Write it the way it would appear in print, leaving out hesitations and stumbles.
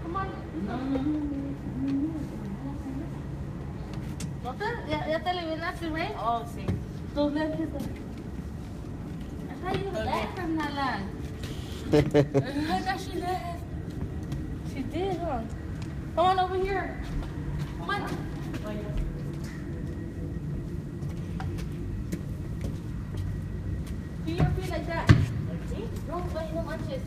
Come on. ¿No te, ya te eliminaste, right? Oh, sí. Tus lentes. I thought you left from Nala. Look how she left. She did, huh? Come on over here. Come on. Do your feet like that. No, no manches.